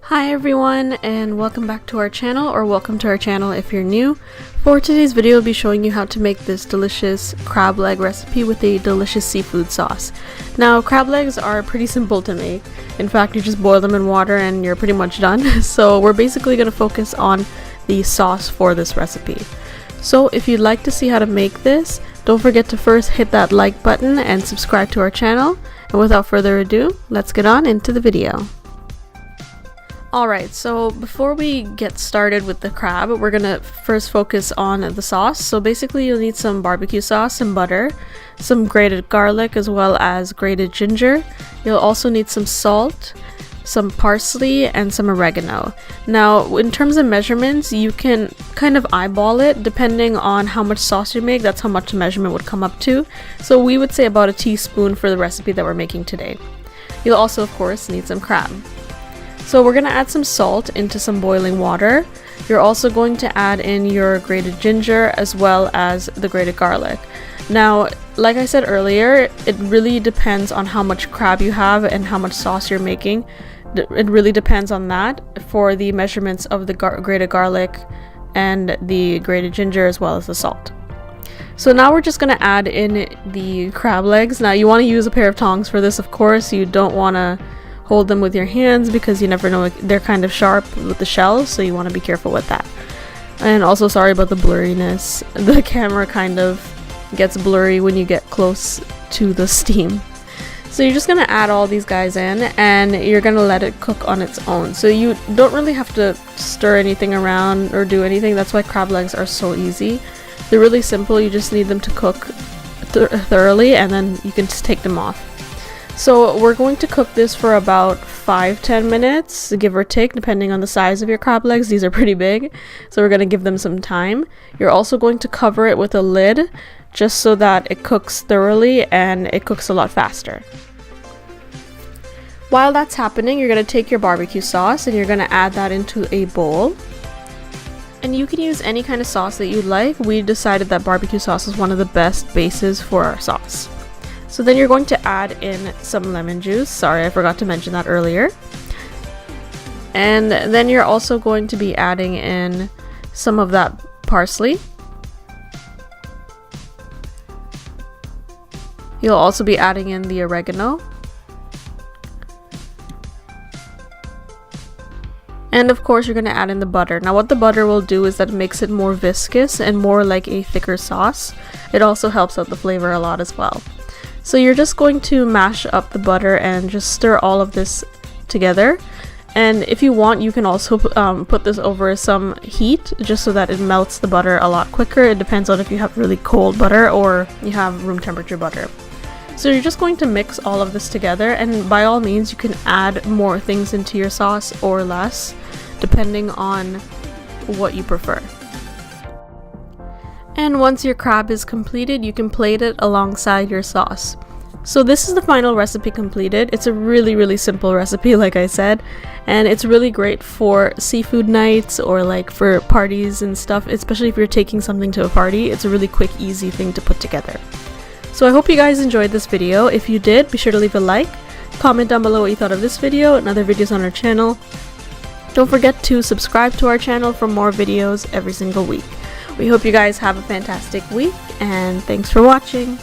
Hi everyone, and welcome back to our channel, or welcome to our channel if you're new. For today's video, I'll be showing you how to make this delicious crab leg recipe with a delicious seafood sauce. Now, crab legs are pretty simple to make. In fact, you just boil them in water and you're pretty much done. So we're basically going to focus on the sauce for this recipe. So if you'd like to see how to make this, don't forget to first hit that like button and subscribe to our channel. And without further ado, let's get on into the video. Alright, so before we get started with the crab, we're gonna first focus on the sauce. So basically you'll need some barbecue sauce and butter, some grated garlic as well as grated ginger. You'll also need some salt, some parsley, and some oregano. Now, in terms of measurements, you can kind of eyeball it depending on how much sauce you make. That's how much the measurement would come up to. So we would say about a teaspoon for the recipe that we're making today. You'll also, of course, need some crab. So we're going to add some salt into some boiling water. You're also going to add in your grated ginger as well as the grated garlic. Now, like I said earlier, it really depends on how much crab you have and how much sauce you're making. It really depends on that for the measurements of the grated garlic and the grated ginger as well as the salt. So now we're just going to add in the crab legs. Now you want to use a pair of tongs for this, of course. You don't want to hold them with your hands because you never know, they're kind of sharp with the shells, so you want to be careful with that. And also sorry about the blurriness. The camera kind of gets blurry when you get close to the steam. So you're just going to add all these guys in and you're going to let it cook on its own. So you don't really have to stir anything around or do anything. That's why crab legs are so easy. They're really simple. You just need them to cook thoroughly and then you can just take them off. So we're going to cook this for about 5-10 minutes, give or take, depending on the size of your crab legs. These are pretty big, so we're going to give them some time. You're also going to cover it with a lid, just so that it cooks thoroughly and it cooks a lot faster. While that's happening, you're going to take your barbecue sauce and you're going to add that into a bowl. And you can use any kind of sauce that you like. We decided that barbecue sauce is one of the best bases for our sauce. So then you're going to add in some lemon juice. Sorry, I forgot to mention that earlier. And then you're also going to be adding in some of that parsley. You'll also be adding in the oregano. And of course, you're going to add in the butter. Now what the butter will do is that it makes it more viscous and more like a thicker sauce. It also helps out the flavor a lot as well. So you're just going to mash up the butter and just stir all of this together. And if you want, you can also put this over some heat just so that it melts the butter a lot quicker. It depends on if you have really cold butter or you have room temperature butter. So you're just going to mix all of this together, and by all means you can add more things into your sauce or less depending on what you prefer. And once your crab is completed, you can plate it alongside your sauce. So this is the final recipe completed. It's a really simple recipe, like I said, and it's really great for seafood nights or like for parties and stuff, especially if you're taking something to a party. It's a really quick, easy thing to put together. So I hope you guys enjoyed this video. If you did, be sure to leave a like, comment down below what you thought of this video and other videos on our channel. Don't forget to subscribe to our channel for more videos every single week. We hope you guys have a fantastic week, and thanks for watching.